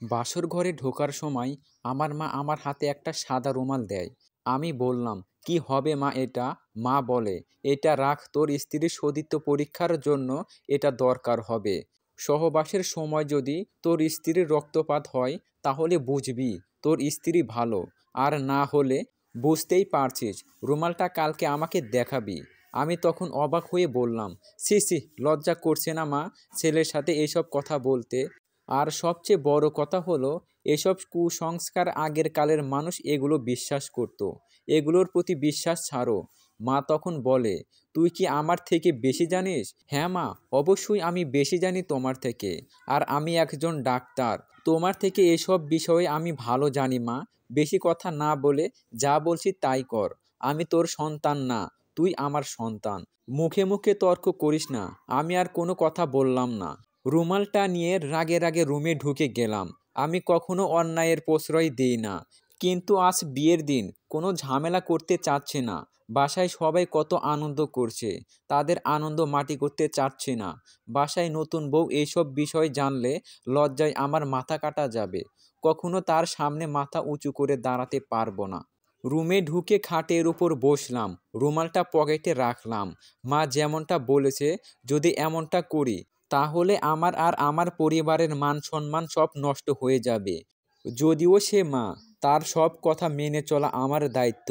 বাসর ঘরে ঢোকার সময় আমার মা আমার হাতে একটা সাদা রুমাল দেয়। আমি বললাম, কি হবে মা এটা? মা বলে, এটা রাখ, তোর স্ত্রীর সতীত্ব পরীক্ষার জন্য এটা দরকার হবে। সহবাসের সময় যদি তোর স্ত্রীর রক্তপাত হয় তাহলে বুঝবি তোর স্ত্রী ভালো, আর না হলে বুঝতেই পারছিস, রুমালটা কালকে আমাকে দেখাবি। আমি তখন অবাক হয়ে বললাম, ছি ছি, লজ্জা করছে না মা ছেলের সাথে এসব কথা বলতে? আর সবচেয়ে বড় কথা হলো, এসব কুসংস্কার আগের কালের মানুষ এগুলো বিশ্বাস করত। এগুলোর প্রতি বিশ্বাস ছাড়ো। মা তখন বলে, তুই কি আমার থেকে বেশি জানিস? হ্যাঁ মা, অবশ্যই আমি বেশি জানি তোমার থেকে। আর আমি একজন ডাক্তার, তোমার থেকে এসব বিষয়ে আমি ভালো জানি মা। বেশি কথা না বলে যা বলছি তাই কর। আমি তোর সন্তান না, তুই আমার সন্তান। মুখে মুখে তর্ক করিস না। আমি আর কোনো কথা বললাম না। রুমালটা নিয়ে রাগে রাগে রুমে ঢুকে গেলাম। আমি কখনো অন্যায়ের প্রশ্রয় দিই না, কিন্তু আজ বিয়ের দিন, কোনো ঝামেলা করতে চাচ্ছে না। বাসায় সবাই কত আনন্দ করছে, তাদের আনন্দ মাটি করতে চাচ্ছি না। বাসায় নতুন বউ এইসব বিষয় জানলে লজ্জায় আমার মাথা কাটা যাবে। কখনো তার সামনে মাথা উঁচু করে দাঁড়াতে পারবো না। রুমে ঢুকে খাটের উপর বসলাম, রুমালটা পকেটে রাখলাম। মা যেমনটা বলেছে, যদি এমনটা করি তাহলে আমার আর আমার পরিবারের মান সম্মান সব নষ্ট হয়ে যাবে। যদিও সে মা, তার সব কথা মেনে চলা আমার দায়িত্ব।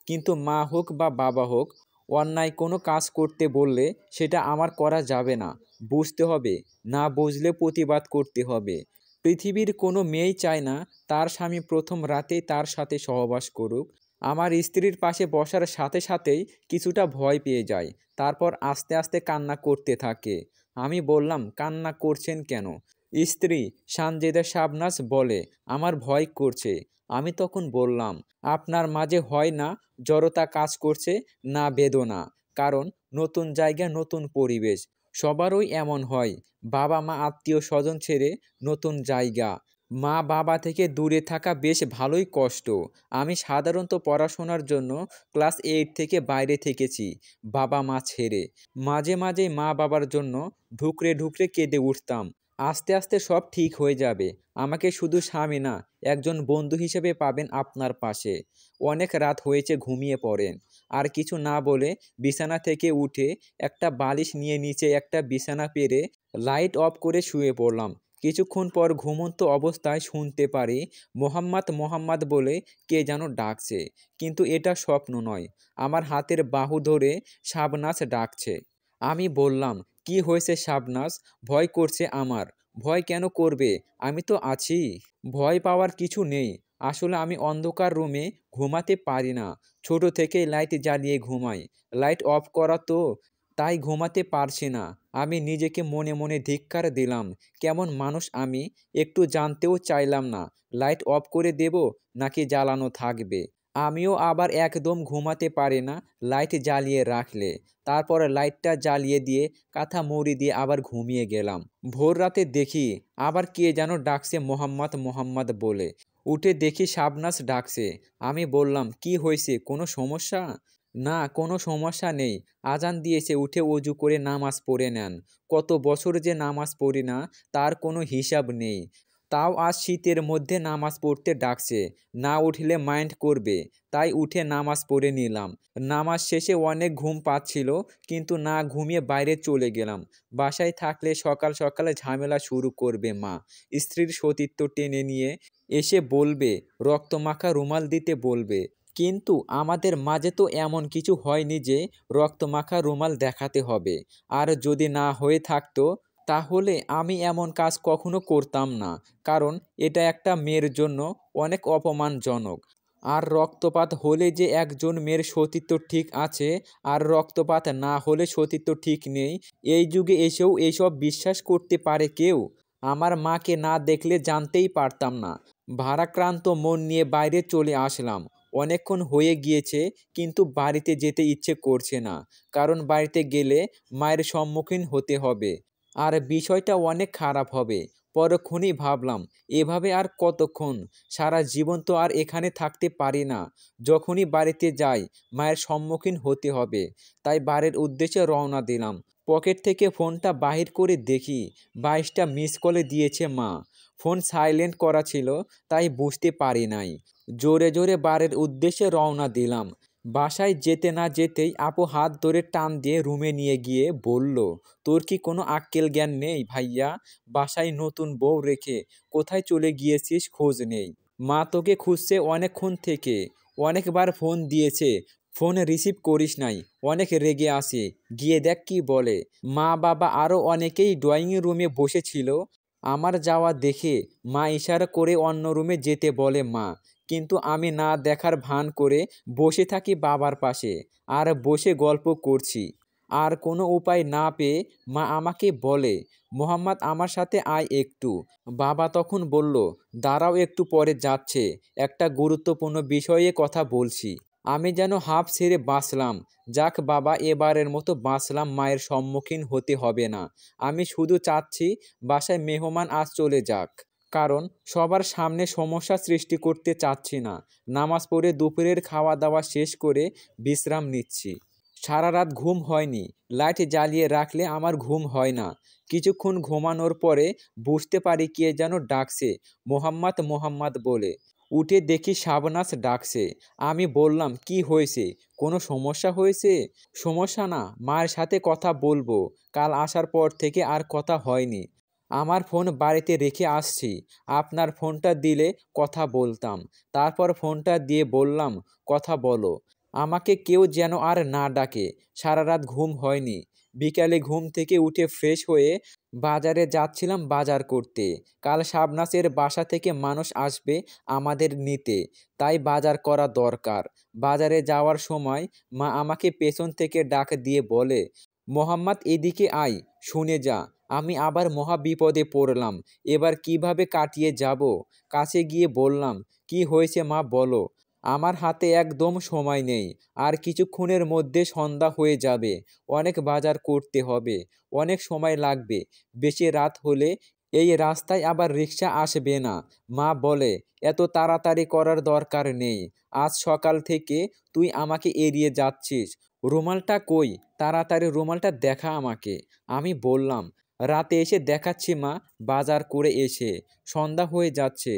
কিন্তু মা হোক বা বাবা হোক, অন্যায় কোনো কাজ করতে বললে সেটা আমার করা যাবে না। বুঝতে হবে, না বুঝলে প্রতিবাদ করতে হবে। পৃথিবীর কোনো মেয়েই চায় না তার স্বামী প্রথম রাতেই তার সাথে সহবাস করুক। আমার স্ত্রীর পাশে বসার সাথে সাথেই কিছুটা ভয় পেয়ে যায়, তারপর আস্তে আস্তে কান্না করতে থাকে। আমি বললাম, কান্না করছেন কেন? স্ত্রী সানজেদা শাবনাজ বলে, আমার ভয় করছে। আমি তখন বললাম, আপনার মাঝে হয় না জড়তা কাজ করছে, না বেদনা? কারণ নতুন জায়গা, নতুন পরিবেশ, সবারই এমন হয়। বাবা মা আত্মীয় স্বজন ছেড়ে নতুন জায়গা, মা বাবা থেকে দূরে থাকা বেশ ভালোই কষ্ট। আমি সাধারণত পড়াশোনার জন্য ক্লাস 8 থেকে বাইরে থেকেছি, বাবা মা ছেড়ে। মাঝে মাঝে মা বাবার জন্য ঢুকরে ঢুকরে কেঁদে উঠতাম। আস্তে আস্তে সব ঠিক হয়ে যাবে। আমাকে শুধু স্বামী না, একজন বন্ধু হিসেবে পাবেন আপনার পাশে। অনেক রাত হয়েছে, ঘুমিয়ে পড়েন। আর কিছু না বলে বিছানা থেকে উঠে একটা বালিশ নিয়ে নিচে একটা বিছানা পেরে লাইট অফ করে শুয়ে পড়লাম। কিছুক্ষণ পর ঘুমন্ত অবস্থায় শুনতে পারি, মোহাম্মদ মোহাম্মদ বলে কে যেন ডাকছে। কিন্তু এটা স্বপ্ন নয়, আমার হাতের বাহু ধরে শাবনাজ ডাকছে। আমি বললাম, কি হয়েছে শাবনাজ? ভয় করছে আমার। ভয় কেন করবে? আমি তো আছি। ভয় পাওয়ার কিছু নেই। আসলে আমি অন্ধকার রুমে ঘুমাতে পারি না। ছোট থেকেই লাইট জ্বালিয়ে ঘুমাই। লাইট অফ করা তো, তাই ঘুমাতে পারছি না। আমি নিজেকে মনে মনে ধিক্কার দিলাম। কেমন মানুষ আমি! একটু জানতেও চাইলাম না লাইট অফ করে দেব নাকি জ্বালানো থাকবে। আমিও আবার একদম ঘুমাতে পারি না লাইট জ্বালিয়ে রাখলে। তারপর লাইটটা জ্বালিয়ে দিয়ে কাঁথা মুড়ি দিয়ে আবার ঘুমিয়ে গেলাম। ভোর রাতে দেখি আবার কে যেন ডাকছে মোহাম্মদ মোহাম্মদ বলে। উঠে দেখি শাবনাজ ডাকছে। আমি বললাম, কি হয়েছে, কোনো সমস্যা? না, কোনো সমস্যা নেই। আজান দিয়েছে, উঠে অজু করে নামাজ পড়ে নেন। কত বছর যে নামাজ পড়ি না তার কোনো হিসাব নেই। তাও আজ শীতের মধ্যে নামাজ পড়তে ডাকছে, না উঠলে মাইন্ড করবে। তাই উঠে নামাজ পড়ে নিলাম। নামাজ শেষে অনেক ঘুম পাচ্ছিল, কিন্তু না ঘুমিয়ে বাইরে চলে গেলাম। বাসায় থাকলে সকাল সকালে ঝামেলা শুরু করবে মা। স্ত্রীর সতীত্ব টেনে নিয়ে এসে বলবে, রক্তমাখা রুমাল দিতে বলবে। কিন্তু আমাদের মাঝে তো এমন কিছু হয়নি যে রক্তমাখা রুমাল দেখাতে হবে। আর যদি না হয়ে থাকতো তাহলে আমি এমন কাজ কখনো করতাম না। কারণ এটা একটা মেয়ের জন্য অনেক অপমানজনক। আর রক্তপাত হলে যে একজন মেয়ের সতীত্ব ঠিক আছে আর রক্তপাত না হলে সতীত্ব ঠিক নেই, এই যুগে এসেও এইসব বিশ্বাস করতে পারে কেউ? আমার মাকে না দেখলে জানতেই পারতাম না। ভারাক্রান্ত মন নিয়ে বাইরে চলে আসলাম। অনেকক্ষণ হয়ে গিয়েছে, কিন্তু বাড়িতে যেতে ইচ্ছে করছে না। কারণ বাড়িতে গেলে মায়ের সম্মুখীন হতে হবে, আর বিষয়টা অনেক খারাপ হবে। পরক্ষণেই ভাবলাম, এভাবে আর কতক্ষণ? সারা জীবন তো আর এখানে থাকতে পারি না। যখনই বাড়িতে যাই মায়ের সম্মুখীন হতে হবে। তাই বাড়ির উদ্দেশ্যে রওনা দিলাম। পকেট থেকে ফোনটা বাহির করে দেখি 22টা মিস কলে দিয়েছে মা। ফোন সাইলেন্ট করা ছিল, তাই বুঝতে পারি নাই। জোরে জোরে বাড়ির উদ্দেশ্যে রওনা দিলাম। বাসায় যেতে না যেতেই আপু হাত ধরে টান দিয়ে রুমে নিয়ে গিয়ে বলল, তোর কি কোনো আক্কেল জ্ঞান নেই ভাইয়া? বাসায় নতুন বউ রেখে কোথায় চলে গিয়েছিস খোঁজ নেই। মা তোকে খুঁজছে অনেকক্ষণ থেকে, অনেকবার ফোন দিয়েছে, ফোন রিসিভ করিস নাই, অনেক রেগে আসে, গিয়ে দেখ কি বলে। মা বাবা আরও অনেকেই ড্রয়িং রুমে বসেছিল। আমার যাওয়া দেখে মা ইশারা করে অন্য রুমে যেতে বলে মা, কিন্তু আমি না দেখার ভান করে বসে থাকি বাবার পাশে আর বসে গল্প করছি। আর কোনো উপায় না পেয়ে মা আমাকে বলে, মোহাম্মদ আমার সাথে আয় একটু। বাবা তখন বলল, দাঁড়াও একটু পরে যাচ্ছে, একটা গুরুত্বপূর্ণ বিষয়ে কথা বলছি। আমি যেন হাঁফ ছেড়ে বাঁচলাম। যাক বাবা, এবারের মতো বাঁচলাম, মায়ের সম্মুখীন হতে হবে না। আমি শুধু চাচ্ছি বাসায় মেহমান আজ চলে যাক, কারণ সবার সামনে সমস্যা সৃষ্টি করতে চাচ্ছি না। নামাজ পড়ে দুপুরের খাওয়া দাওয়া শেষ করে বিশ্রাম নিচ্ছি। সারা রাত ঘুম হয়নি, লাইট জ্বালিয়ে রাখলে আমার ঘুম হয় না। কিছুক্ষণ ঘুমানোর পরে বুঝতে পারি কে যেন ডাকছে, মোহাম্মদ মোহাম্মদ বলে। উঠে দেখি শাবনাজ ডাকছে। আমি বললাম, কি হয়েছে, কোনো সমস্যা হয়েছে? সমস্যা না, মায়ের সাথে কথা বলবো, কাল আসার পর থেকে আর কথা হয়নি। আমার ফোন বাড়িতে রেখে আসছি, আপনার ফোনটা দিলে কথা বলতাম। তারপর ফোনটা দিয়ে বললাম, কথা বলো, আমাকে কেউ যেন আর না ডাকে। সারা রাত ঘুম হয়নি। বিকালে ঘুম থেকে উঠে ফ্রেশ হয়ে বাজারে যাচ্ছিলাম বাজার করতে। কাল শাবনাজের বাসা থেকে মানুষ আসবে আমাদের নিতে, তাই বাজার করা দরকার। বাজারে যাওয়ার সময় মা আমাকে পেছন থেকে ডাক দিয়ে বলে, মোহাম্মদ এদিকে আয়, শুনে যা। আমি আবার মহা বিপদে পড়লাম, এবার কিভাবে কাটিয়ে যাব? কাছে গিয়ে বললাম, কি হয়েছে মা বলো। আমার হাতে একদম সময় নেই, আর কিছুক্ষণের মধ্যে সন্ধ্যা হয়ে যাবে, অনেক বাজার করতে হবে, অনেক সময় লাগবে। বেশি রাত হলে এই রাস্তায় আবার রিক্সা আসবে না। মা বলে, এত তাড়াতাড়ি করার দরকার নেই, আজ সকাল থেকে তুই আমাকে এড়িয়ে যাচ্ছিস। রুমালটা কই, তাড়াতাড়ি রুমালটা দেখা আমাকে। আমি বললাম, রাতে এসে দেখাচ্ছি মা, বাজার করে এসে সন্ধ্যা হয়ে যাচ্ছে।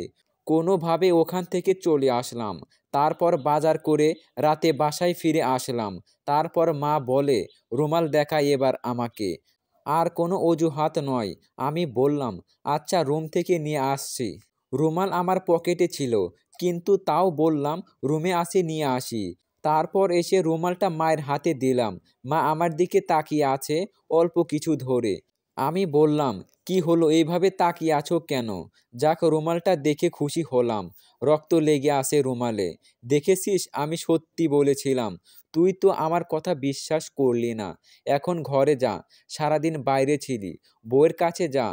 কোনোভাবে ওখান থেকে চলে আসলাম, তারপর বাজার করে রাতে বাসায় ফিরে আসলাম। তারপর মা বলে, রুমাল দেখা এবার আমাকে, আর কোনো অজুহাত নয়। আমি বললাম, আচ্ছা রুম থেকে নিয়ে আসছি। রুমাল আমার পকেটে ছিল, কিন্তু তাও বললাম রুমে আসি নিয়ে আসি। তারপর এসে রুমালটা মায়ের হাতে দিলাম। মা আমার দিকে তাকিয়ে আছে অল্প কিছু ধরে। আমি বললাম, কি হলো, এইভাবে তাকিয়ে আছো কেন? যাক, রুমালটা দেখে খুশি হলাম। রক্ত লেগে আসে রুমালে। দেখেছিস, আমি সত্যি বলেছিলাম। তুই তো আমার কথা বিশ্বাস করলি না। এখন ঘরে যা, সারাদিন বাইরে ছিলি, বউয়ের কাছে যা,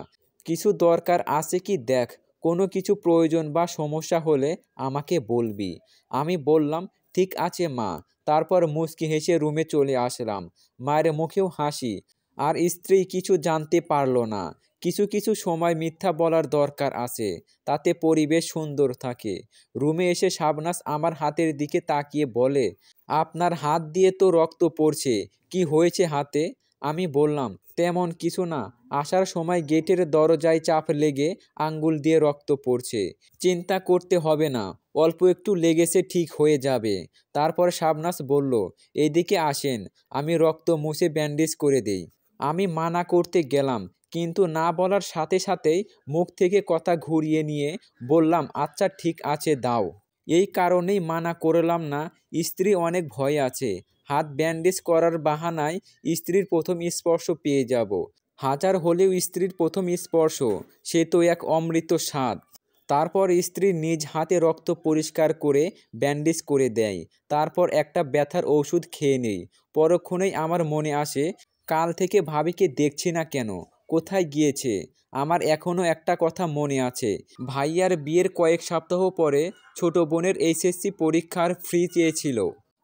কিছু দরকার আছে কি দেখ, কোনো কিছু প্রয়োজন বা সমস্যা হলে আমাকে বলবি। আমি বললাম, ঠিক আছে মা। তারপর মুচকি হেসে রুমে চলে আসলাম। মায়ের মুখেও হাসি। আর স্ত্রী কিছু জানতে পারল না। কিছু কিছু সময় মিথ্যা বলার দরকার আছে, তাতে পরিবেশ সুন্দর থাকে। রুমে এসে শাবনাজ আমার হাতের দিকে তাকিয়ে বলে, আপনার হাত দিয়ে তো রক্ত পড়ছে, কি হয়েছে হাতে? আমি বললাম, তেমন কিছু না, আসার সময় গেটের দরজায় চাপ লেগে আঙ্গুল দিয়ে রক্ত পড়ছে। চিন্তা করতে হবে না, অল্প একটু লেগেছে, ঠিক হয়ে যাবে। তারপর শাবনাজ বলল, এদিকে আসেন, আমি রক্ত মুছে ব্যান্ডেজ করে দেই। আমি মানা করতে গেলাম, কিন্তু না বলার সাথে সাথেই মুখ থেকে কথা ঘুরিয়ে নিয়ে বললাম, আচ্ছা ঠিক আছে দাও। এই কারণেই মানা করলাম না, স্ত্রী অনেক ভয় আছে। হাত ব্যান্ডেজ করার বাহানায় স্ত্রীর প্রথম স্পর্শ পেয়ে যাব। হাজার হলেও স্ত্রীর প্রথম স্পর্শ, সে তো এক অমৃত স্বাদ। তারপর স্ত্রী নিজ হাতে রক্ত পরিষ্কার করে ব্যান্ডেজ করে দেয়। তারপর একটা ব্যথার ওষুধ খেয়ে নেই। পরক্ষণেই আমার মনে আসে, কাল থেকে ভাবিকে দেখছি না কেন, কোথায় গিয়েছে? আমার এখনও একটা কথা মনে আছে। ভাইয়ার বিয়ের কয়েক সপ্তাহ পরে ছোট বোনের এইচএসসি পরীক্ষার ফি চেয়েছিল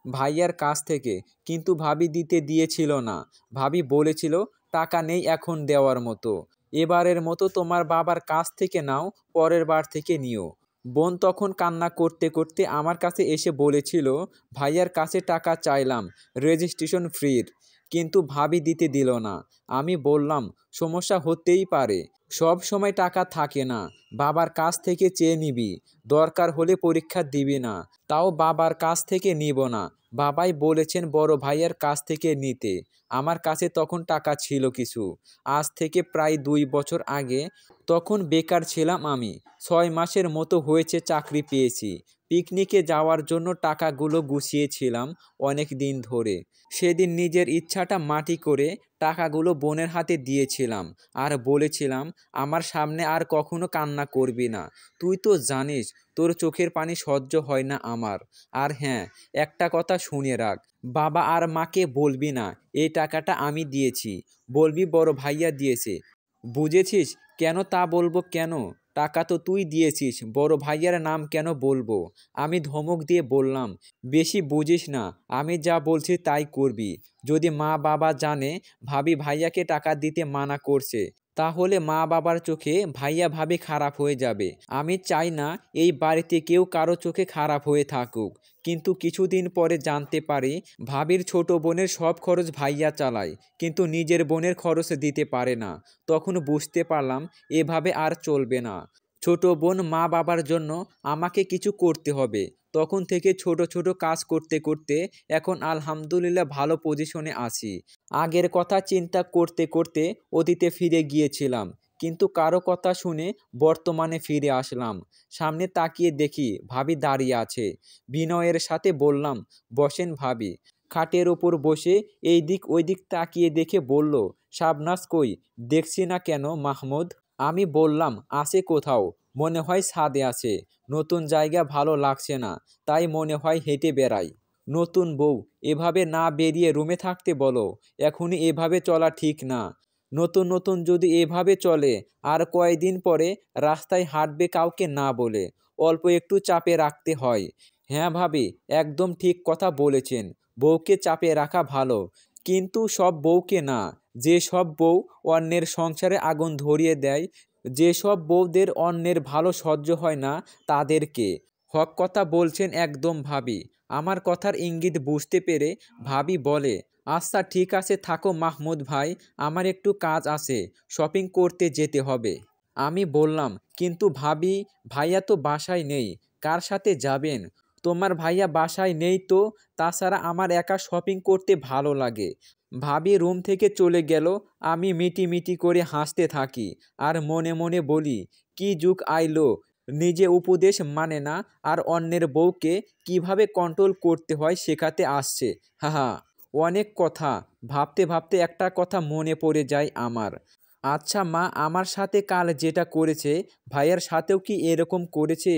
ভাইয়ার কাছ থেকে, কিন্তু ভাবি দিতে দিয়েছিল না। ভাবি বলেছিল, টাকা নেই এখন দেওয়ার মতো, এবারের মতো তোমার বাবার কাছ থেকে নাও, পরের বার থেকে নিও। বোন তখন কান্না করতে করতে আমার কাছে এসে বলেছিল, ভাইয়ার কাছে টাকা চাইলাম রেজিস্ট্রেশন ফির, কিন্তু ভাবি দিতে দিল না। আমি বললাম, সমস্যা হতেই পারে, সব সময় টাকা থাকে না, বাবার কাছ থেকে চেয়ে নিবি, দরকার হলে পরীক্ষা দিবি না। তাও বাবার কাছ থেকে নিব না, বাবাই বলেছেন বড় ভাইয়ের কাছ থেকে নিতে। আমার কাছে তখন টাকা ছিল কিছু, আজ থেকে প্রায় 2 বছর আগে। তখন বেকার ছিলাম আমি, 6 মাসের মতো হয়েছে চাকরি পেয়েছি। পিকনিকে যাওয়ার জন্য টাকাগুলো গুছিয়েছিলাম অনেক দিন ধরে। সেদিন নিজের ইচ্ছাটা মাটি করে টাকাগুলো বোনের হাতে দিয়েছিলাম, আর বলেছিলাম, আমার সামনে আর কখনো কান্না করবি না। তুই তো জানিস তোর চোখের পানি সহ্য হয় না আমার। আর হ্যাঁ, একটা কথা শুনে রাখ, বাবা আর মাকে বলবি না এই টাকাটা আমি দিয়েছি, বলবি বড় ভাইয়া দিয়েছে। বুঝেছিস? কেন তা বলবো কেন? টাকা তো তুই দিয়েছিস, বড় ভাইয়ার নাম কেন বলবো? আমি ধমক দিয়ে বললাম, বেশি বুঝিস না, আমি যা বলছি তাই করবি। যদি মা বাবা জানে ভাবি ভাইয়াকে টাকা দিতে মানা করছে, তাহলে মা বাবার চোখে ভাইয়া ভাবি খারাপ হয়ে যাবে। আমি চাই না এই বাড়িতে কেউ কারো চোখে খারাপ হয়ে থাকুক। কিন্তু কিছুদিন পরে জানতে পারি ভাবির ছোট বোনের সব খরচ ভাইয়া চালায়, কিন্তু নিজের বোনের খরচ দিতে পারে না। তখন বুঝতে পারলাম এভাবে আর চলবে না। ছোট বোন মা বাবার জন্য আমাকে কিছু করতে হবে। তখন থেকে ছোট ছোট কাজ করতে করতে এখন আলহামদুলিল্লাহ ভালো পজিশনে আছি। আগের কথা চিন্তা করতে করতে অতীতে ফিরে গিয়েছিলাম, কিন্তু কারো কথা শুনে বর্তমানে ফিরে আসলাম। সামনে তাকিয়ে দেখি ভাবি দাঁড়িয়ে আছে। বিনয়ের সাথে বললাম, বসেন ভাবি। খাটের ওপর বসে এই দিক ওই দিক তাকিয়ে দেখে বলল, শাবনাজ কই, দেখছি না কেন মাহমুদ? আমি বললাম, আছে কোথাও, মনে হয় ছাদে আছে, নতুন জায়গা ভালো লাগছে না, তাই মনে হয় হেঁটে বেড়াই। নতুন বউ, এভাবে না বেরিয়ে রুমে থাকতে বলো, এখনই এভাবে চলা ঠিক না। নতুন নতুন যদি এভাবে চলে, আর কয়দিন পরে রাস্তায় হাঁটবে কাউকে না বলে, অল্প একটু চাপে রাখতে হয়। হ্যাঁ ভাবি, একদম ঠিক কথা বলেছেন, বউকে চাপে রাখা ভালো, কিন্তু সব বউকে না। যে সব বউ অন্যের সংসারে আগুন ধরিয়ে দেয়, যেসব বউদের অন্যের ভালো সহ্য হয় না, তাদেরকে। হক কথা বলছেন একদম ভাবি। আমার কথার ইঙ্গিত বুঝতে পেরে ভাবি বলে, আচ্ছা ঠিক আছে থাকো মাহমুদ ভাই, আমার একটু কাজ আছে, শপিং করতে যেতে হবে। আমি বললাম, কিন্তু ভাবি, ভাইয়া তো বাসায় নেই, কার সাথে যাবেন? তোমার ভাইয়া বাসায় নেই তো, তাছাড়া আমার একা শপিং করতে ভালো লাগে। ভাবি রুম থেকে চলে গেল। আমি মিটি মিটি করে হাসতে থাকি, আর মনে মনে বলি, কি যুগ আইলো, নিজে উপদেশ মানে না, আর অন্যের বউকে কিভাবে কন্ট্রোল করতে হয় শেখাতে আসছে। হাহা। অনেক কথা ভাবতে ভাবতে একটা কথা মনে পড়ে যায় আমার। আচ্ছা মা, আমার সাথে কাল যেটা করেছে, ভাইয়ার সাথেও কি এরকম করেছে?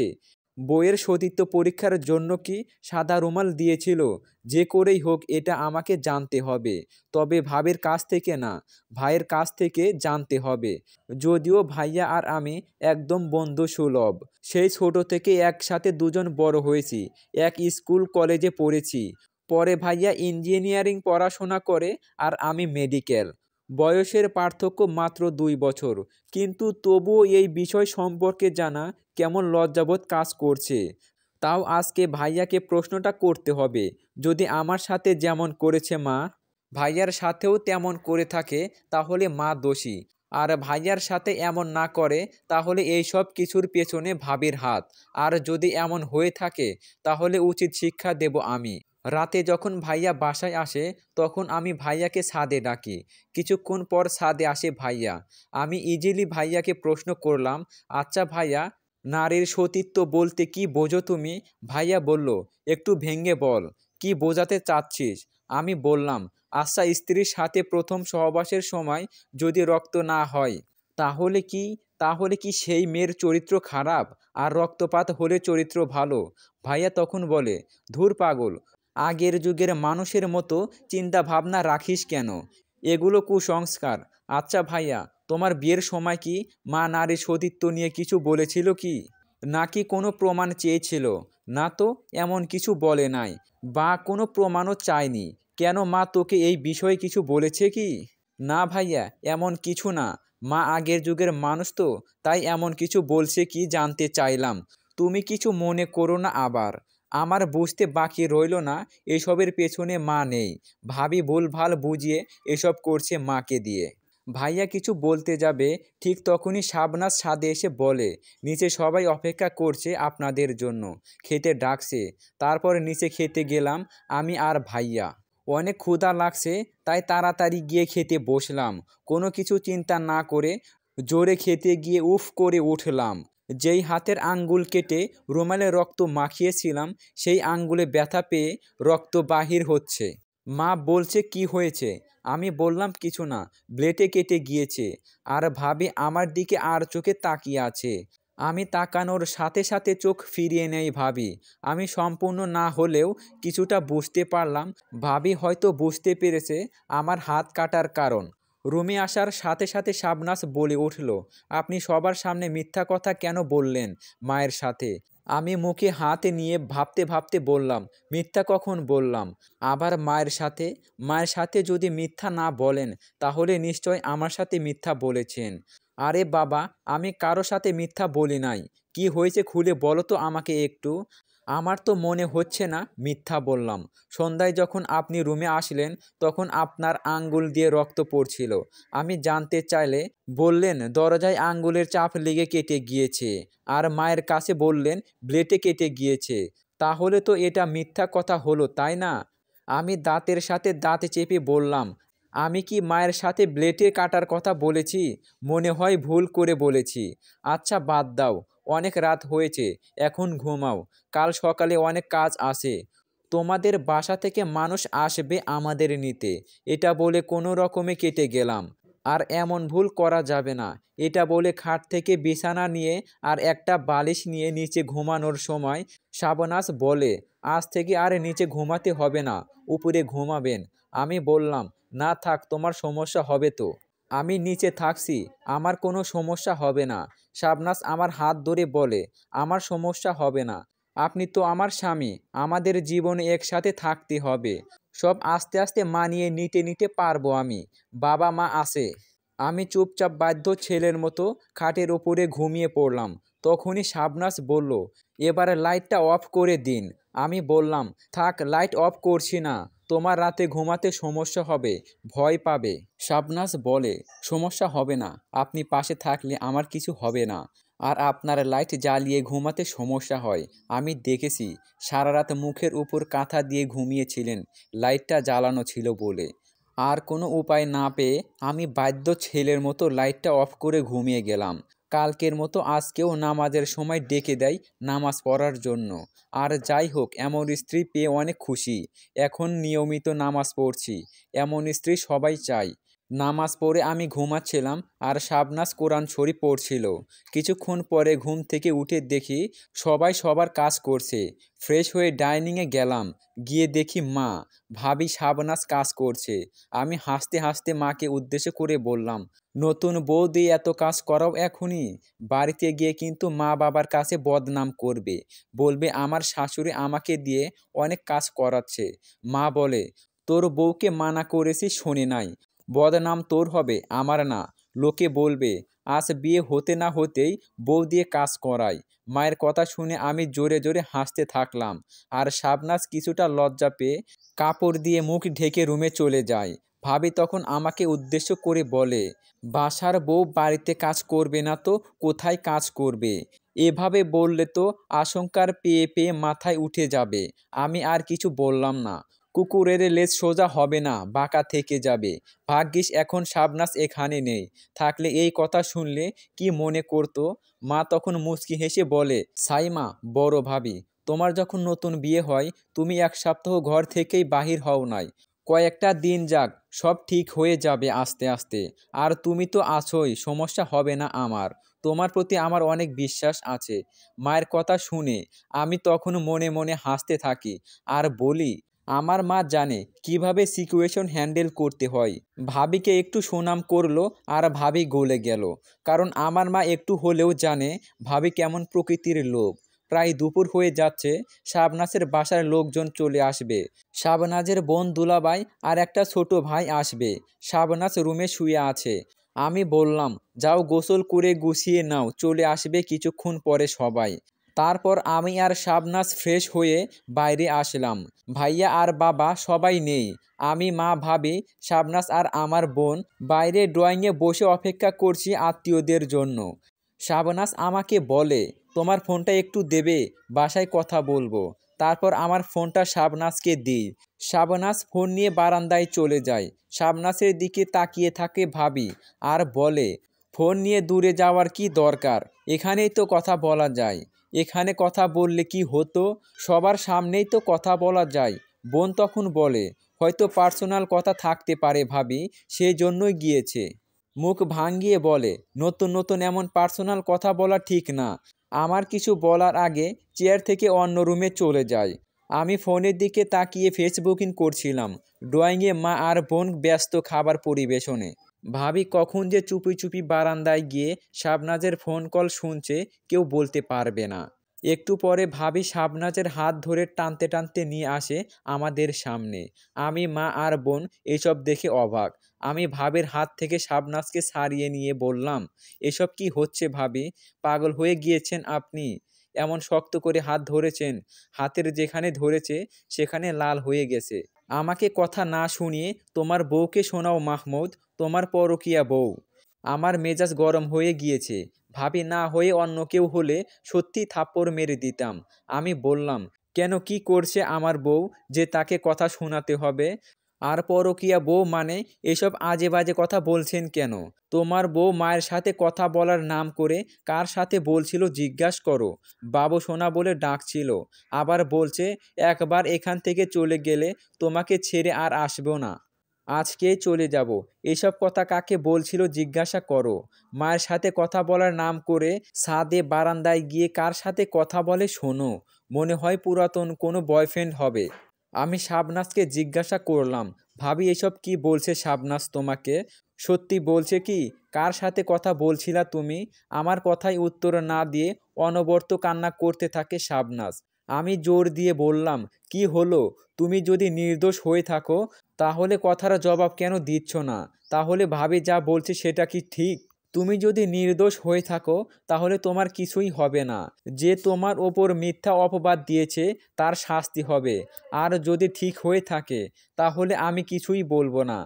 বইয়ের সতীত্ব পরীক্ষার জন্য কি সাদা রুমাল দিয়েছিল? যে করেই হোক এটা আমাকে জানতে হবে, তবে ভাবির কাছ থেকে না, ভাইয়ের কাছ থেকে জানতে হবে। যদিও ভাইয়া আর আমি একদম বন্ধু সুলভ, সেই ছোট থেকে একসাথে দুজন বড় হয়েছি, এক স্কুল কলেজে পড়েছি। পরে ভাইয়া ইঞ্জিনিয়ারিং পড়াশোনা করে, আর আমি মেডিকেল। বয়সের পার্থক্য মাত্র 2 বছর, কিন্তু তবুও এই বিষয় সম্পর্কে জানা কেমন লজ্জাবোধ কাজ করছে। তাও আজকে ভাইয়াকে প্রশ্নটা করতে হবে, যদি আমার সাথে যেমন করেছে মা, ভাইয়ার সাথেও তেমন করে থাকে, তাহলে মা দোষী। আর ভাইয়ার সাথে এমন না করে, তাহলে এই সব কিছুর পেছনে ভাবির হাত। আর যদি এমন হয়ে থাকে, তাহলে উচিত শিক্ষা দেব আমি। রাতে যখন ভাইয়া বাসায় আসে, তখন আমি ভাইয়াকে ছাদে ডাকি। কিছুক্ষণ পর ছাদে আসে ভাইয়া। আমি ইজিলি ভাইয়াকে প্রশ্ন করলাম, আচ্ছা ভাইয়া, নারীর সতীত্ব বলতে কি বোঝো তুমি? ভাইয়া বলল, একটু ভেঙে বল, কি বোঝাতে চাচ্ছিস? আমি বললাম, আচ্ছা, স্ত্রীর সাথে প্রথম সহবাসের সময় যদি রক্ত না হয়, তাহলে কি তাহলে কি সেই মেয়ের চরিত্র খারাপ, আর রক্তপাত হলে চরিত্র ভালো? ভাইয়া তখন বলে, ধুর পাগল, আগের যুগের মানুষের মতো চিন্তা ভাবনা রাখিস কেন? এগুলো কুসংস্কার। আচ্ছা ভাইয়া, তোমার বিয়ের সময় কি মা নারীর সতীত্ব নিয়ে কিছু বলেছিল কি? নাকি কোনো প্রমাণ চেয়েছিল? না তো, এমন কিছু বলে নাই, বা কোনো প্রমাণও চায়নি। কেন, মা তোকে এই বিষয়ে কিছু বলেছে কি? না ভাইয়া, এমন কিছু না, মা আগের যুগের মানুষ তো, তাই এমন কিছু বলছে কি জানতে চাইলাম। তুমি কিছু মনে করো না আবার। আমার বুঝতে বাকি রইল না এসবের পেছনে মা নেই। ভাবি ভুলভাল বুঝিয়ে এসব করছে মাকে দিয়ে। ভাইয়া কিছু বলতে যাবে, ঠিক তখনই শাবনাজ ছাদে এসে বলে, নিচে সবাই অপেক্ষা করছে আপনাদের জন্য, খেতে ডাকছে। তারপর নিচে খেতে গেলাম আমি আর ভাইয়া। অনেক ক্ষুধা লাগছে, তাই তাড়াতাড়ি গিয়ে খেতে বসলাম। কোনো কিছু চিন্তা না করে জোরে খেতে গিয়ে উফ করে উঠলাম। যেই হাতের আঙ্গুল কেটে রুমালে রক্ত মাখিয়েছিলাম সেই আঙ্গুলে ব্যথা পেয়ে রক্ত বাহির হচ্ছে। মা বলছে কি হয়েছে? আমি বললাম কিছু না, ব্লেডে কেটে গিয়েছে। আর ভাবি আমার দিকে আর চোখে তাকিয়ে আছে। আমি তাকানোর সাথে সাথে চোখ ফিরিয়ে নেই ভাবি। আমি সম্পূর্ণ না হলেও কিছুটা বুঝতে পারলাম, ভাবি হয়তো বুঝতে পেরেছে আমার হাত কাটার কারণ। রুমে আসার সাথে সাথে শাবনাজ বলে উঠল, আপনি সবার সামনে মিথ্যা কথা কেন বললেন মায়ের সাথে? আমি মুখে হাত নিয়ে ভাবতে ভাবতে বললাম, মিথ্যা কখন বললাম? আবার মায়ের সাথে যদি মিথ্যা না বলেন তাহলে নিশ্চয় আমার সাথে মিথ্যা বলেছেন। আরে বাবা, আমি কারো সাথে মিথ্যা বলি নাই। কি হয়েছে খুলে বলো তো আমাকে একটু। আমার তো মনে হচ্ছে না মিথ্যা বললাম। সন্ধ্যায় যখন আপনি রুমে আসলেন তখন আপনার আঙ্গুল দিয়ে রক্ত পড়ছিল। আমি জানতে চাইলে বললেন দরজায় আঙ্গুলের চাপ লেগে কেটে গিয়েছে। আর মায়ের কাছে বললেন ব্লেডে কেটে গিয়েছে। তাহলে তো এটা মিথ্যা কথা হলো, তাই না? আমি দাঁতের সাথে দাঁত চেপে বললাম, আমি কি মায়ের সাথে ব্লেডে কাটার কথা বলেছি? মনে হয় ভুল করে বলেছি। আচ্ছা বাদ দাও, অনেক রাত হয়েছে, এখন ঘুমাও। কাল সকালে অনেক কাজ আছে। তোমাদের বাসা থেকে মানুষ আসবে আমাদের নিতে। এটা বলে কোনো রকমে কেটে গেলাম। আর এমন ভুল করা যাবে না। এটা বলে খাট থেকে বিছানা নিয়ে আর একটা বালিশ নিয়ে নিচে ঘুমানোর সময় শাবনাজ বলে, আজ থেকে আর নিচে ঘুমাতে হবে না, উপরে ঘুমাবেন। আমি বললাম, না থাক, তোমার সমস্যা হবে তো। আমি নিচে থাকছি, আমার কোনো সমস্যা হবে না। শাবনাজ আমার হাত ধরে বলে, আমার সমস্যা হবে না। আপনি তো আমার স্বামী, আমাদের জীবনে একসাথে থাকতে হবে। সব আস্তে আস্তে মানিয়ে নিতে নিতে পারবো আমি। বাবা মা আছে। আমি চুপচাপ বাধ্য ছেলের মতো খাটের ওপরে ঘুমিয়ে পড়লাম। তখনই শাবনাজ বলল, এবার লাইটটা অফ করে দিন। আমি বললাম, থাক, লাইট অফ করছি না। তোমার রাতে ঘুমাতে সমস্যা হবে, ভয় পাবে। শাবনাজ বলে, সমস্যা হবে না, আপনি পাশে থাকলে আমার কিছু হবে না। আর আপনার লাইট জ্বালিয়ে ঘুমাতে সমস্যা হয়, আমি দেখেছি। সারা রাত মুখের উপর কাঁথা দিয়ে ঘুমিয়েছিলেন লাইটটা জ্বালানো ছিল বলে। আর কোনো উপায় না পেয়ে আমি বাধ্য ছেলের মতো লাইটটা অফ করে ঘুমিয়ে গেলাম। কালকের মতো আজকেও নামাজের সময় ডেকে দেয় নামাজ পড়ার জন্য। আর যাই হোক, এমন স্ত্রী পেয়ে অনেক খুশি। এখন নিয়মিত নামাজ পড়ছি। এমন স্ত্রী সবাই চায়। নামাজ পড়ে আমি ঘুমাচ্ছিলাম আর শাবনাজ কোরআন শরীফ পড়ছিল। কিছুক্ষণ পরে ঘুম থেকে উঠে দেখি সবাই সবার কাজ করছে। ফ্রেশ হয়ে ডাইনিংয়ে গেলাম। গিয়ে দেখি মা, ভাবি, শাবনাজ কাজ করছে। আমি হাসতে হাসতে মাকে উদ্দেশ্য করে বললাম, নতুন বউ দিয়ে এত কাজ করাও এখনই? বাড়িতে গিয়ে কিন্তু মা বাবার কাছে বদনাম করবে। বলবে আমার শাশুড়ি আমাকে দিয়ে অনেক কাজ করাচ্ছে। মা বলে, তোর বউকে মানা করেছি শোনে নাই। বদনাম তোর হবে, আমার না। লোকে বলবে আজ বিয়ে হতে না হতেই বউ দিয়ে কাজ করায়। মায়ের কথা শুনে আমি জোরে জোরে হাসতে থাকলাম। আর শাবনাজ কিছুটা লজ্জা পেয়ে কাপড় দিয়ে মুখ ঢেকে রুমে চলে যায়। ভাবি তখন আমাকে উদ্দেশ্য করে বলে, বাসার বউ বাড়িতে কাজ করবে না তো কোথায় কাজ করবে? এভাবে বললে তো আশঙ্কার পেয়ে পেয়ে মাথায় উঠে যাবে। আমি আর কিছু বললাম না। কুকুরের লেজ সোজা হবে না, বাঁকা থেকে যাবে। ভাগ্যিস এখন শাবনাজ এখানে নেই, থাকলে এই কথা শুনলে কি মনে করতো। মা তখন মুচকি হেসে বলে, সাইমা, বড় ভাবি, তোমার যখন নতুন বিয়ে হয় তুমি 1 সপ্তাহ ঘর থেকেই বাহির হও নাই। কয়েকটা দিন যাক, সব ঠিক হয়ে যাবে আস্তে আস্তে। আর তুমি তো আছোই, সমস্যা হবে না আমার। তোমার প্রতি আমার অনেক বিশ্বাস আছে। মায়ের কথা শুনে আমি তখন মনে মনে হাসতে থাকি আর বলি, আমার মা জানে কিভাবে সিচুয়েশন হ্যান্ডেল করতে হয়। ভাবিকে একটু সুনাম করলো আর ভাবি গলে গেল। কারণ আমার মা একটু হলেও জানে ভাবি কেমন প্রকৃতির লোক। প্রায় দুপুর হয়ে যাচ্ছে, শাবনাজের বাসার লোকজন চলে আসবে। শাবনাজের বোন দুলাভাই আর একটা ছোট ভাই আসবে। শাবনাজ রুমে শুয়ে আছে। আমি বললাম, যাও গোসল করে গুছিয়ে নাও, চলে আসবে কিছুক্ষণ পরে সবাই। তারপর আমি আর শাবনাজ ফ্রেশ হয়ে বাইরে আসলাম। ভাইয়া আর বাবা সবাই নেই। আমি, মা, ভাবি, শাবনাজ আর আমার বোন বাইরে ড্রয়িংয়ে বসে অপেক্ষা করছি আত্মীয়দের জন্য। শাবনাজ আমাকে বলে, তোমার ফোনটা একটু দেবে, বাসায় কথা বলবো। তারপর আমার ফোনটা শাবনাজকে দিই। শাবনাজ ফোন নিয়ে বারান্দায় চলে যায়। শাবনাজের দিকে তাকিয়ে থাকে ভাবি আর বলে, ফোন নিয়ে দূরে যাওয়ার কি দরকার, এখানেই তো কথা বলা যায়। এখানে কথা বললে কি হতো, সবার সামনেই তো কথা বলা যায়। বোন তখন বলে, হয়তো পার্সোনাল কথা থাকতে পারে ভাবি, সেই জন্যই গিয়েছে। মুখ ভাঙিয়ে বলে, নতুন নতুন এমন পার্সোনাল কথা বলা ঠিক না। আমার কিছু বলার আগে চেয়ার থেকে অন্য রুমে চলে যায়। আমি ফোনের দিকে তাকিয়ে ফেসবুকিং করছিলাম। ড্রয়িংয়ে মা আর বোন ব্যস্ত খাবার পরিবেশনে। ভাবি কখন যে চুপি চুপি বারান্দায় গিয়ে শাবনাজের ফোন কল শুনছে কেউ বলতে পারবে না। একটু পরে ভাবি শাবনাজের হাত ধরে টানতে টানতে নিয়ে আসে আমাদের সামনে। আমি, মা আর বোন এসব দেখে অবাক। আমি ভাবির হাত থেকে শাবনাজকে ছাড়িয়ে নিয়ে বললাম, এসব কি হচ্ছে ভাবি, পাগল হয়ে গিয়েছেন আপনি? এমন শক্ত করে হাত ধরেছেন, হাতের যেখানে ধরেছে সেখানে লাল হয়ে গেছে। আমাকে কথা না শুনিয়ে তোমার বউকে শোনাও মাহমুদ, তোমার পরকীয়া বউ। আমার মেজাজ গরম হয়ে গিয়েছে। ভাবি না হয়ে অন্য কেউ হলে সত্যি থাপ্পড় মেরে দিতাম। আমি বললাম, কেন, কি করছে আমার বউ যে তাকে কথা শোনাতে হবে? আর পরকীয়া বউ মানে? এসব আজে বাজে কথা বলছেন কেন? তোমার বউ মায়ের সাথে কথা বলার নাম করে কার সাথে বলছিল জিজ্ঞাস করো। বাবু সোনা বলে ডাকছিল। আবার বলছে একবার এখান থেকে চলে গেলে তোমাকে ছেড়ে আর আসবো না, আজকেই চলে যাব। এসব কথা কাকে বলছিল জিজ্ঞাসা করো। মায়ের সাথে কথা বলার নাম করে ছাদে বারান্দায় গিয়ে কার সাথে কথা বলে শোনো। মনে হয় পুরাতন কোনো বয়ফ্রেন্ড হবে। আমি শাবনাজকে জিজ্ঞাসা করলাম, ভাবি এসব কি বলছে শাবনাজ তোমাকে? সত্যি বলছে কি? কার সাথে কথা বলছিলা তুমি? আমার কথায় উত্তর না দিয়ে অনবরত কান্না করতে থাকে শাবনাজ। আমি জোর দিয়ে বললাম, কি হলো? তুমি যদি নির্দোষ হয়ে থাকো তাহলে কথার জবাব কেন দিচ্ছ না? তাহলে ভাবি যা বলছে সেটা কি ঠিক? তুমি যদি নির্দোষ হয়ে থাকো তাহলে তোমার কিছুই হবে না। যে তোমার ওপর মিথ্যা অপবাদ দিয়েছে তার শাস্তি হবে। আর যদি ঠিক হয়ে থাকে তাহলে আমি কিছুই বলবো না।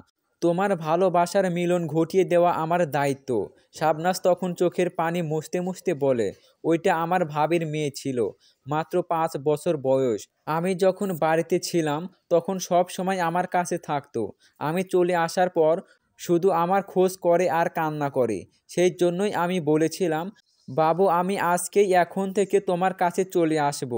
তোমার ভালোবাসার মিলন ঘটিয়ে দেওয়া আমার দায়িত্ব। শাবনাজ তখন চোখের পানি মুছতে মুছতে বলে, ওইটা আমার ভাবির মেয়ে ছিল, মাত্র 5 বছর বয়স। আমি যখন বাড়িতে ছিলাম তখন সব সময় আমার কাছে থাকতো। আমি চলে আসার পর শুধু আমার খোঁজ করে আর কান্না করে। সেই জন্যই আমি বলেছিলাম, বাবু আমি আজকেই এখন থেকে তোমার কাছে চলে আসব,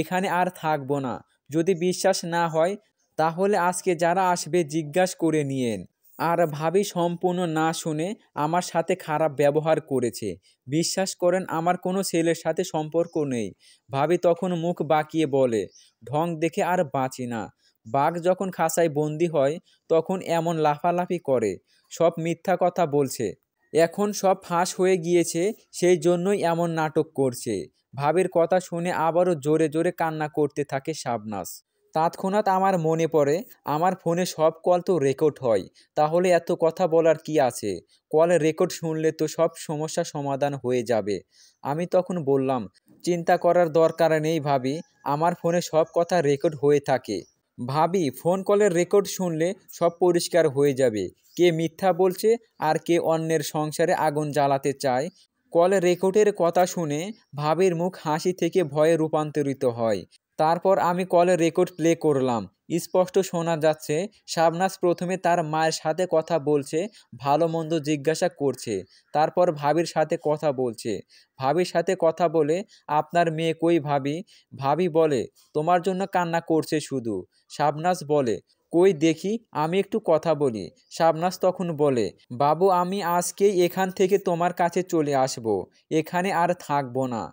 এখানে আর থাকবো না। যদি বিশ্বাস না হয় তাহলে আজকে যারা আসবে জিজ্ঞাসা করে নিয়েন। আর ভাবি সম্পূর্ণ না শুনে আমার সাথে খারাপ ব্যবহার করেছে। বিশ্বাস করেন আমার কোনো ছেলের সাথে সম্পর্ক নেই। ভাবি তখন মুখ বাঁকিয়ে বলে, ঢং দেখে আর বাঁচি না। বাঘ যখন খাঁচায় বন্দি হয় তখন এমন লাফালাফি করে, সব মিথ্যা কথা বলছে। এখন সব ফাঁস হয়ে গিয়েছে, সেই জন্যই এমন নাটক করছে। ভাবির কথা শুনে আবারও জোরে জোরে কান্না করতে থাকে শাবনাজ। তৎক্ষণাৎ আমার মনে পড়ে, আমার ফোনে সব কল তো রেকর্ড হয়, তাহলে এত কথা বলার কি আছে? কল রেকর্ড শুনলে তো সব সমস্যা সমাধান হয়ে যাবে। আমি তখন বললাম, চিন্তা করার দরকার নেই ভাবি, আমার ফোনে সব কথা রেকর্ড হয়ে থাকে। ভাবি, ফোন কলের রেকর্ড শুনলে সব পরিষ্কার হয়ে যাবে, কে মিথ্যা বলছে আর কে অন্যের সংসারে আগুন জ্বালাতে চায়। কল রেকর্ডের কথা শুনে ভাবির মুখ হাসি থেকে ভয়ে রূপান্তরিত হয়। তারপর আমি কলের রেকর্ড প্লে করলাম। স্পষ্ট শোনা যাচ্ছে শাবনাজ প্রথমে তার মায়ের সাথে কথা বলছে, ভালো মন্দ জিজ্ঞাসা করছে। তারপর ভাবির সাথে কথা বলছে। ভাবির সাথে কথা বলে, আপনার মেয়ে কই ভাবি? ভাবি বলে, তোমার জন্য কান্না করছে শুধু। শাবনাজ বলে, কই দেখি, আমি একটু কথা বলি। শাবনাজ তখন বলে, বাবু আমি আজকেই এখান থেকে তোমার কাছে চলে আসব, এখানে আর থাকবো না।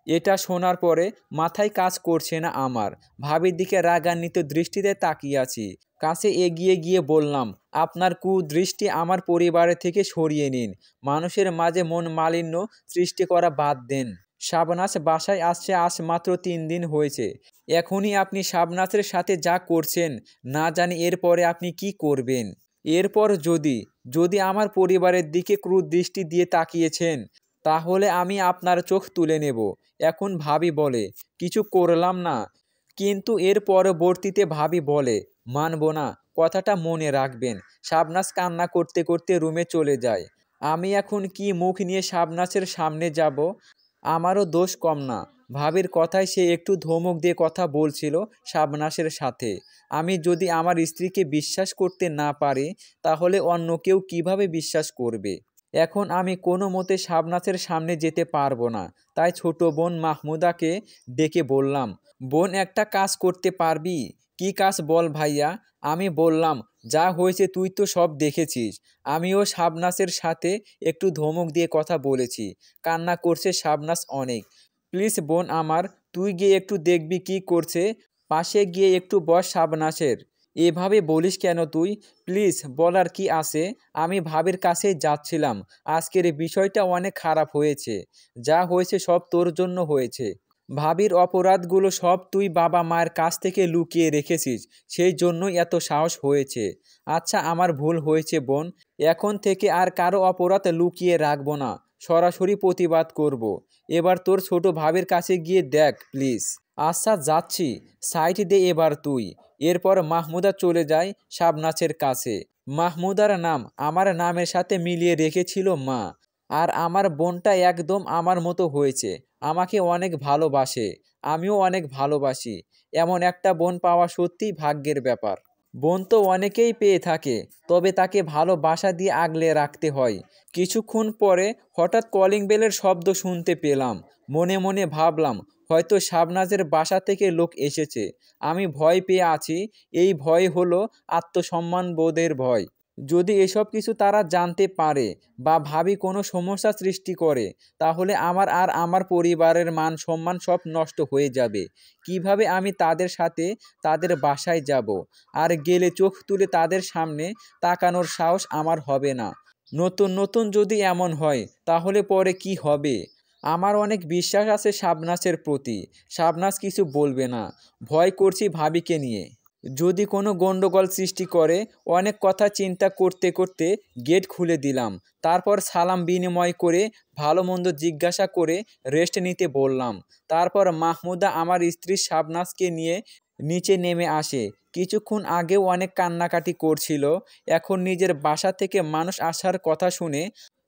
এটা শোনার পরে মাথায় কাজ করছে না আমার। ভাবির দিকে রাগান্বিত দৃষ্টিতে তাকিয়ে আছি। কাছে এগিয়ে গিয়ে বললাম, আপনার কুদৃষ্টি আমার পরিবারের থেকে সরিয়ে নিন। মানুষের মাঝে মন মালিন্য সৃষ্টি করা বাদ দেন। শাবনাজ বাসায় আসছে আজ মাত্র 3 দিন হয়েছে। এখনই আপনি শাবনাজের সাথে যা করছেন না জানি এরপরে আপনি কি করবেন। এরপর যদি যদি আমার পরিবারের দিকে ক্রুর দৃষ্টি দিয়ে তাকিয়েছেন তাহলে আমি আপনার চোখ তুলে নেব। এখন ভাবি বলে, কিছু করলাম না। কিন্তু এর পরবর্তীতে ভাবি বলে, মানব না, কথাটা মনে রাখবেন। শাবনাজ কান্না করতে করতে রুমে চলে যায়। আমি এখন কি মুখ নিয়ে শাবনাজের সামনে যাব? আমারও দোষ কম না। ভাবির কথায় সে একটু ধমক দিয়ে কথা বলছিল শাবনাজের সাথে। আমি যদি আমার স্ত্রীকে বিশ্বাস করতে না পারি, তাহলে অন্য কেউ কিভাবে বিশ্বাস করবে? এখন আমি কোনো মতে শাবনাজের সামনে যেতে পারবো না। তাই ছোট বোন মাহমুদাকে ডেকে বললাম, বোন একটা কাজ করতে পারবি? কি কাজ বল ভাইয়া। আমি বললাম, যা হয়েছে তুই তো সব দেখেছিস। আমিও শাবনাজের সাথে একটু ধমক দিয়ে কথা বলেছি। কান্না করছে শাবনাজ অনেক। প্লিজ বোন আমার, তুই গিয়ে একটু দেখবি কি করছে। পাশে গিয়ে একটু বস শাবনাজের। এভাবে বলিস কেন তুই? প্লিজ, বলার কি আছে? আমি ভাবির কাছেই যাচ্ছিলাম। আজকের এই বিষয়টা অনেক খারাপ হয়েছে। যা হয়েছে সব তোর জন্য হয়েছে। ভাবির অপরাধগুলো সব তুই বাবা মায়ের কাছ থেকে লুকিয়ে রেখেছিস, সেই জন্যই এত সাহস হয়েছে। আচ্ছা, আমার ভুল হয়েছে বোন। এখন থেকে আর কারো অপরাধ লুকিয়ে রাখবো না, সরাসরি প্রতিবাদ করব। এবার তোর ছোট ভাবির কাছে গিয়ে দেখ প্লিজ। আচ্ছা যাচ্ছি, সাইড দে এবার তুই। এরপর মাহমুদা চলে যায় শাবনাজের কাছে। মাহমুদার নাম আমার নামের সাথে মিলিয়ে রেখেছিল মা। আর আমার বোনটা একদম আমার মতো হয়েছে, আমাকে অনেক ভালোবাসে। আমিও অনেক ভালোবাসি। এমন একটা বোন পাওয়া সত্যিই ভাগ্যের ব্যাপার। বোন তো অনেকেই পেয়ে থাকে, তবে তাকে ভালোবাসা দিয়ে আগলে রাখতে হয়। কিছুক্ষণ পরে হঠাৎ কলিং বেলের শব্দ শুনতে পেলাম। মনে মনে ভাবলাম, হয়তো শাবনাজের বাসা থেকে লোক এসেছে। আমি ভয় পেয়ে আছি। এই ভয় হলো আত্মসম্মান বোধের ভয়। যদি এসব কিছু তারা জানতে পারে বা ভাবি কোনো সমস্যা সৃষ্টি করে, তাহলে আমার আর আমার পরিবারের মান সম্মান সব নষ্ট হয়ে যাবে। কিভাবে আমি তাদের সাথে তাদের বাসায় যাব? আর গেলে চোখ তুলে তাদের সামনে তাকানোর সাহস আমার হবে না। নতুন নতুন যদি এমন হয়, তাহলে পরে কি হবে? আমার অনেক বিশ্বাস আছে শাবনাজের প্রতি। শাবনাজ কিছু বলবে না। ভয় করছি ভাবিকে নিয়ে। যদি কোনো গন্ডগোল সৃষ্টি করে। অনেক কথা চিন্তা করতে করতে গেট খুলে দিলাম। তারপর সালাম বিনিময় করে ভালো মন্দ জিজ্ঞাসা করে রেস্ট নিতে বললাম। তারপর মাহমুদা আমার স্ত্রী শাবনাজকে নিয়ে নিচে নেমে আসে। কিছুক্ষণ আগেও অনেক কান্নাকাটি করছিল। এখন নিজের বাসা থেকে মানুষ আসার কথা শুনে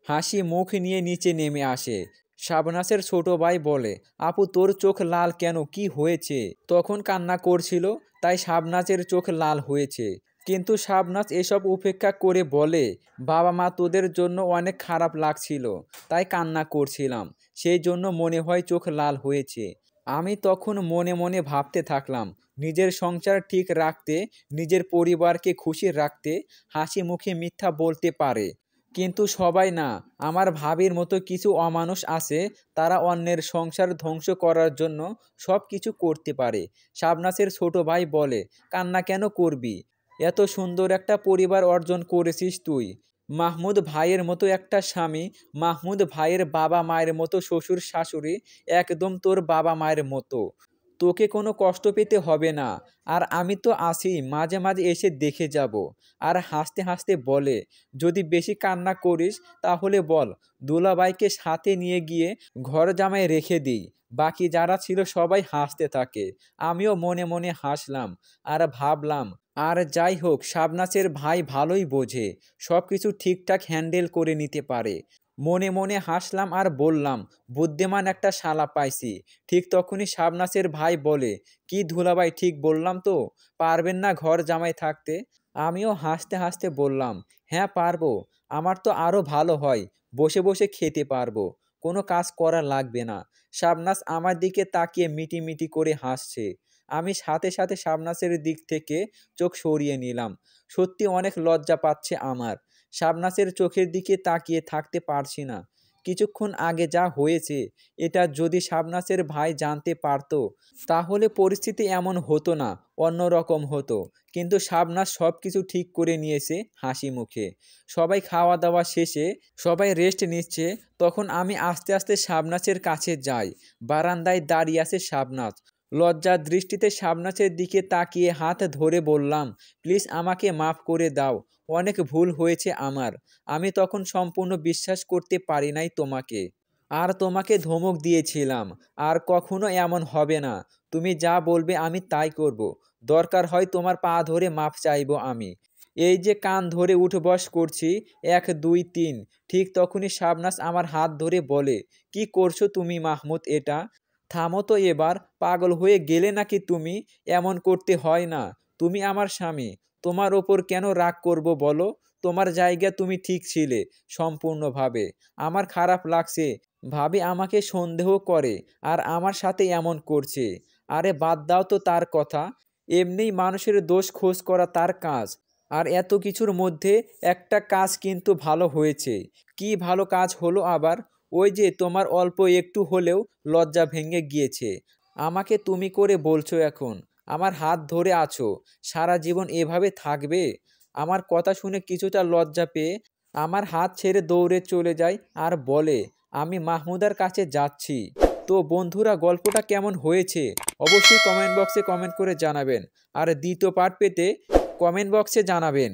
হাসি মুখ নিয়ে নিচে নেমে আসে। শাবনাজের ছোট ভাই বলে, আপু তোর চোখ লাল কেন, কি হয়েছে? তখন কান্না করছিল, তাই শাবনাজের চোখ লাল হয়েছে। কিন্তু শাবনাজ এসব উপেক্ষা করে বলে, বাবা মা তোদের জন্য অনেক খারাপ লাগছিল, তাই কান্না করছিলাম, সেই জন্য মনে হয় চোখ লাল হয়েছে। আমি তখন মনে মনে ভাবতে থাকলাম, নিজের সংসার ঠিক রাখতে, নিজের পরিবারকে খুশি রাখতে হাসি মুখে মিথ্যা বলতে পারে, কিন্তু সবাই না। আমার ভাবির মতো কিছু অমানুষ আছে, তারা অন্যের সংসার ধ্বংস করার জন্য সব কিছু করতে পারে। শাবনাজের ছোট ভাই বলে, কান্না কেন করবি? এত সুন্দর একটা পরিবার অর্জন করেছিস তুই। মাহমুদ ভাইয়ের মতো একটা স্বামী, মাহমুদ ভাইয়ের বাবা মায়ের মতো শ্বশুর শাশুড়ি, একদম তোর বাবা মায়ের মতো। তোকে কোনো কষ্ট পেতে হবে না। আর আমি তো আছি, মাঝে মাঝে এসে দেখে যাব। আর হাসতে হাসতে বলে, যদি বেশি কান্না করিস তাহলে বল, দুলাভাইকে সাথে নিয়ে গিয়ে ঘর জামাই রেখে দিই। বাকি যারা ছিল সবাই হাসতে থাকে। আমিও মনে মনে হাসলাম আর ভাবলাম, আর যাই হোক, শাবনাজের ভাই ভালোই বোঝে, সব কিছু ঠিকঠাক হ্যান্ডেল করে নিতে পারে। মনে মনে হাসলাম আর বললাম, বুদ্ধিমান একটা শালা পাইছি। ঠিক তখনই শাবনাজের ভাই বলে, কি দুলাভাই, ঠিক বললাম তো? পারবেন না ঘর জামাই থাকতে? আমিও হাসতে হাসতে বললাম, হ্যাঁ পারবো। আমার তো আরও ভালো হয়, বসে বসে খেতে পারবো, কোনো কাজ করা লাগবে না। শাবনাজ আমার দিকে তাকিয়ে মিটি মিটি করে হাসছে। আমি সাথে সাথে শাবনাজের দিক থেকে চোখ সরিয়ে নিলাম। সত্যি অনেক লজ্জা পাচ্ছে আমার। শাবনাজের চোখের দিকে তাকিয়ে থাকতে পারছি না। কিছুক্ষণ আগে যা হয়েছে, এটা যদি শাবনাজের ভাই জানতে পারতো, তাহলে পরিস্থিতি এমন হতো না, অন্যরকম হতো। কিন্তু শাবনাজ সব কিছু ঠিক করে নিয়েছে হাসি মুখে। সবাই খাওয়া দাওয়া শেষে সবাই রেস্ট নিচ্ছে, তখন আমি আস্তে আস্তে শাবনাজের কাছে যাই। বারান্দায় দাঁড়িয়ে আছে শাবনাজ। লজ্জার দৃষ্টিতে শাবনাজের দিকে তাকিয়ে হাত ধরে বললাম, প্লিজ আমাকে মাফ করে দাও, অনেক ভুল হয়েছে আমার। আমি তখন সম্পূর্ণ বিশ্বাস করতে পারি নাই তোমাকে। আর তোমাকে ধমক দিয়েছিলাম, আর কখনো এমন হবে না। তুমি যা বলবে আমি তাই করব। দরকার হয় তোমার পা ধরে মাপ চাইবো আমি। এই যে কান ধরে উঠবস করছি, 1 2 3, ঠিক তখনই শাবনাজ আমার হাত ধরে বলে, কি করছো তুমি মাহমুদ এটা? থামো তো এবার, পাগল হয়ে গেলে নাকি তুমি? এমন করতে হয় না। তুমি আমার স্বামী, তোমার ওপর কেন রাগ করব বলো? তোমার জায়গা তুমি ঠিক ছিলে সম্পূর্ণভাবে। আমার খারাপ লাগছে, ভাবি আমাকে সন্দেহ করে আর আমার সাথে এমন করছে। আরে বাদ দাও তো তার কথা, এমনিই মানুষের দোষ খোঁজ করা তার কাজ। আর এত কিছুর মধ্যে একটা কাজ কিন্তু ভালো হয়েছে। কি ভালো কাজ হলো আবার? ওই যে তোমার অল্প একটু হলেও লজ্জা ভেঙে গিয়েছে। আমাকে তুমি করে বলছো এখন, আমার হাত ধরে আছো। সারা জীবন এভাবে থাকবে? আমার কথা শুনে কিছুটা লজ্জা পেয়ে আমার হাত ছেড়ে দৌড়ে চলে যায় আর বলে, আমি মাহমুদার কাছে যাচ্ছি। তো বন্ধুরা, গল্পটা কেমন হয়েছে অবশ্যই কমেন্ট বক্সে কমেন্ট করে জানাবেন। আর দ্বিতীয় পার্ট পেতে কমেন্ট বক্সে জানাবেন।